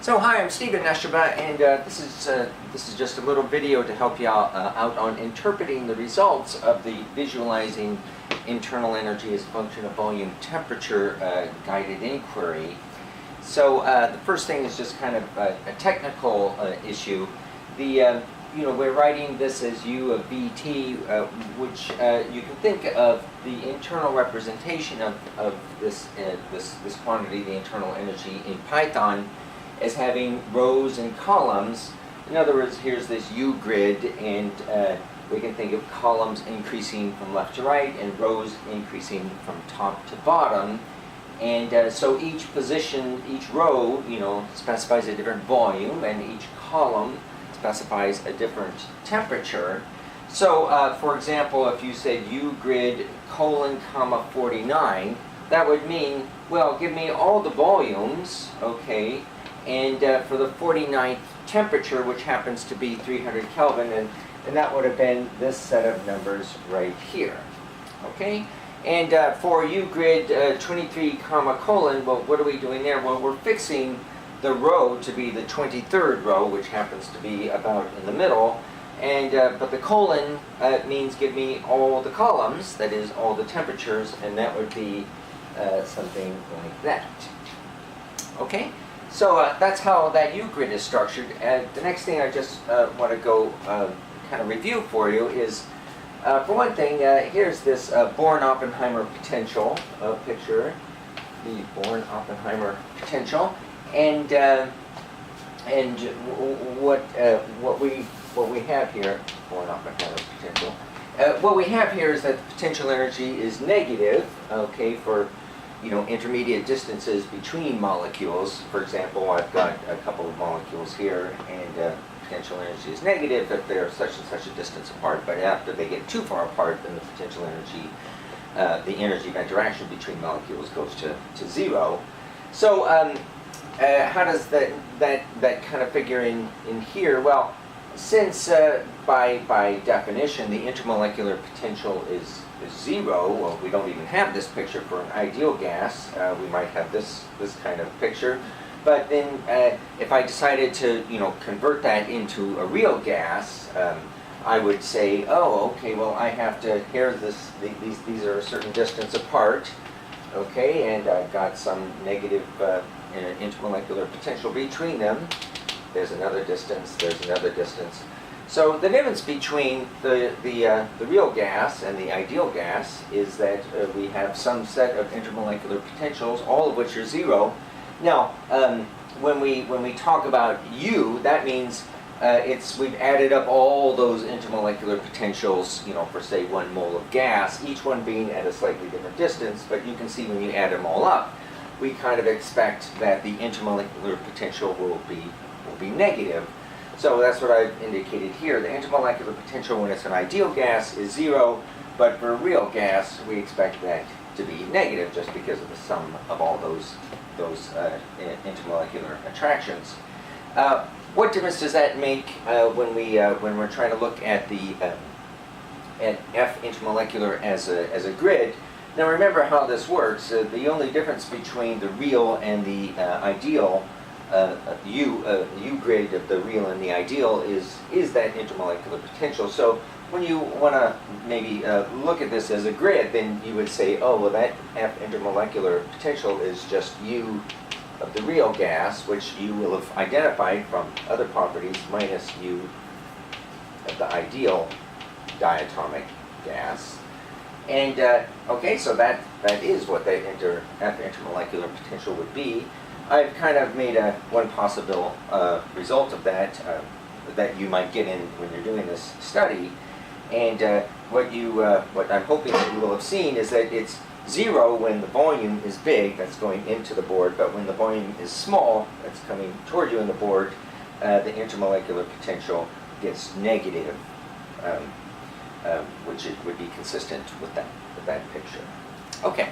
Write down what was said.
So hi, I'm Stephen Nestraba, and this is just a little video to help you out on interpreting the results of the visualizing internal energy as a function of volume temperature guided inquiry. So the first thing is just kind of a technical issue. We're writing this as U of Vt, which you can think of the internal representation of this quantity, the internal energy in Python, as having rows and columns. In other words, here's this U grid, and we can think of columns increasing from left to right and rows increasing from top to bottom. And so each position, each row, specifies a different volume, and each column specifies a different temperature. So, for example, if you said U grid : 49, that would mean, well, give me all the volumes, okay, and for the 49th temperature, which happens to be 300 Kelvin, and that would have been this set of numbers right here, okay? And for U grid 23, well, what are we doing there? Well, we're fixing the row to be the 23rd row, which happens to be about in the middle, and but the colon means give me all the columns, that is, all the temperatures, and that would be something like that. Okay? So that's how that U grid is structured. The next thing I just want to go kind of review for you is, for one thing, here's this Born-Oppenheimer potential picture, the Born-Oppenheimer potential, and what we have here, Born-Oppenheimer potential. What we have here is that the potential energy is negative, okay, for intermediate distances between molecules. For example, I've got a couple of molecules here, and potential energy is negative if they're such and such a distance apart, but after they get too far apart, then the potential energy, the energy of interaction between molecules goes to zero. So how does that kind of figure in here? Well, since by definition the intermolecular potential is zero, well, we don't even have this picture for an ideal gas. We might have this kind of picture, but then if I decided to convert that into a real gas, I would say, oh, okay, well, I have to, here's this, these are a certain distance apart, okay, and I've got some negative intermolecular potential between them. There's another distance, there's another distance. So the difference between the real gas and the ideal gas is that we have some set of intermolecular potentials, all of which are zero. Now, when we talk about U, that means we've added up all those intermolecular potentials, for say 1 mole of gas, each one being at a slightly different distance. But you can see when you add them all up, we kind of expect that the intermolecular potential will be negative. So that's what I've indicated here. The intermolecular potential when it's an ideal gas is zero, but for a real gas, we expect that to be negative just because of the sum of all those intermolecular attractions. What difference does that make when we're trying to look at at F intermolecular as a grid? Now remember how this works. The only difference between the real and the ideal U grid of the real and the ideal is that intermolecular potential. So when you want to maybe look at this as a grid, then you would say, oh, well, that F intermolecular potential is just U of the real gas, which you will have identified from other properties, minus U of the ideal diatomic gas. And okay, so that is what that F intermolecular potential would be. I've kind of made one possible result of that that you might get in when you're doing this study, and what I'm hoping that you will have seen is that it's zero when the volume is big, that's going into the board, but when the volume is small, that's coming toward you in the board, the intermolecular potential gets negative, which would be consistent with that picture. Okay.